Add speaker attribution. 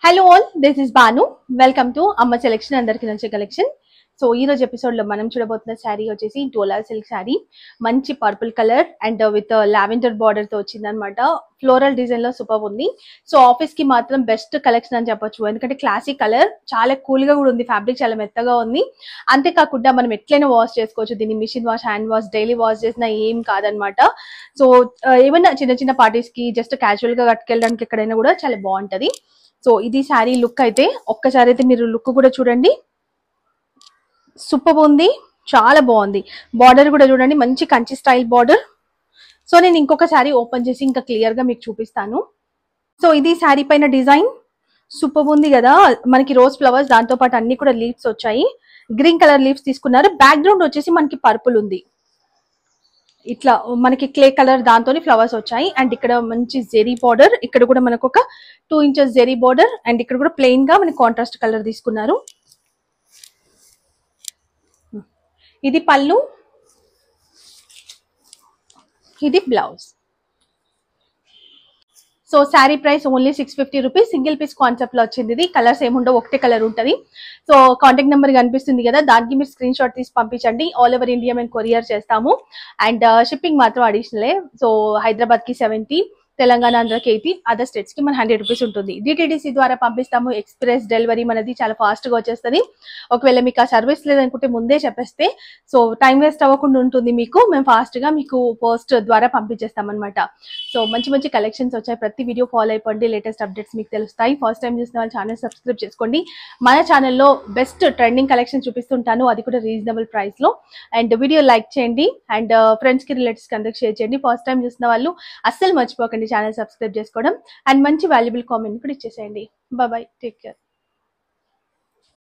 Speaker 1: Hello all, this is Banu. Welcome to Amma selection, అందరికి నచ్చే collection. So ఈ రోజు ఎపిసోడ్ లో మనం చూడబోతున్న శారీ వచ్చేసి డోలా సిల్క్ శారీ. మంచి purple colour and with lavender border తో వచ్చింది అనమాట. ఫ్లోరల్ డిజైన్ లో సూపర్ ఉంది. సో ఆఫీస్ కి మాత్రం బెస్ట్ కలెక్షన్ అని చెప్పొచ్చు, ఎందుకంటే క్లాసిక్ కలర్, చాలా కూల్ గా కూడా ఉంది, ఫ్యాబ్రిక్ చాలా మెత్తగా ఉంది. అంతేకాకుండా మనం ఎట్లయినా వాష్ చేసుకోవచ్చు దీన్ని, machine wash, hand wash, daily wash చేసినా ఏం కాదనమాట. సో ఏమైనా చిన్న చిన్న పార్టీస్ కి జస్ట్ క్యాజువల్ గా కట్టుకెళ్ళడానికి ఎక్కడైనా కూడా చాలా బాగుంటది. సో ఇది శారీ లుక్ అయితే ఒక్కసారి అయితే మీరు లుక్ కూడా చూడండి, సూపర్ ఉంది, చాలా బాగుంది. బార్డర్ కూడా చూడండి, మంచి కంచి స్టైల్ బార్డర్. సో నేను ఇంకొక శారీ ఓపెన్ చేసి ఇంకా క్లియర్ గా మీకు చూపిస్తాను. సో ఇది శారీ పైన డిజైన్ సూపర్ ఉంది కదా, మనకి రోజ్ ఫ్లవర్స్, దాంతో పాటు అన్ని కూడా లీవ్స్ వచ్చాయి. గ్రీన్ కలర్ లీవ్స్ తీసుకున్నారు. బ్యాక్గ్రౌండ్ వచ్చేసి మనకి పర్పుల్ ఉంది, ఇట్లా మనకి క్లే కలర్ దాంతో ఫ్లవర్స్ వచ్చాయి. అండ్ ఇక్కడ మంచి జెరీ బార్డర్, ఇక్కడ కూడా మనకు ఒక 2 ఇంచెస్ జెరీ బార్డర్. అండ్ ఇక్కడ కూడా ప్లెయిన్ గా మనకి కాంట్రాస్ట్ కలర్ తీసుకున్నారు. ఇది పళ్ళు, ఇది blouse. So sari price only 650 rupees. Single piece concept లో వచ్చింది. ఇది కలర్స్ ఏముండవు, ఒకటే కలర్ ఉంటుంది. సో కాంటాక్ట్ నెంబర్ కనిపిస్తుంది కదా, దానికి మీరు స్క్రీన్ షాట్ తీసి పంపించండి. ఆల్ ఓవర్ ఇండియా మేము కొరియర్ చేస్తాము. అండ్ షిప్పింగ్ మాత్రం అడిషనలే. సో హైదరాబాద్ కి 70, తెలంగాణ, ఆంధ్రకి 80, అదర్ స్టేట్స్ కి మన 100 రూపీస్ ఉంటుంది. డిటిడిసి ద్వారా పంపిస్తాము. ఎక్స్ప్రెస్ డెలివరీ మనది చాలా ఫాస్ట్ గా వచ్చేస్తుంది. ఒకవేళ మీకు ఆ సర్వీస్ లేదనుకుంటే ముందే చెప్పేస్తే సో టైం వేస్ట్ అవ్వకుండా ఉంటుంది మీకు. మేము ఫాస్ట్ గా మీకు పోస్ట్ ద్వారా పంపించేస్తాం అనమాట. సో మంచి మంచి కలెక్షన్స్ వచ్చాయి. ప్రతి వీడియో ఫాలో అయిపోండి, లేటెస్ట్ అప్డేట్స్ మీకు తెలుస్తాయి. ఫస్ట్ టైం చూసిన వాళ్ళు ఛానల్ సబ్స్క్రైబ్ చేసుకోండి. మన ఛానల్లో బెస్ట్ ట్రెండింగ్ కలెక్షన్ చూపిస్తుంటాను, అది కూడా రీజనబుల్ ప్రైస్ లో. అండ్ వీడియో లైక్ చేయండి అండ్ ఫ్రెండ్స్ కి, రిలేటివ్స్ కి అందరికి షేర్ చేయండి. ఫస్ట్ టైం చూసిన వాళ్ళు అస్సలు మర్చిపోకండి ఛానల్ సబ్స్క్రైబ్ చేసుకోవడం. అండ్ మంచి వాల్యుబుల్ కామెంట్ కూడా ఇచ్చేసేయండి. Bye, take care.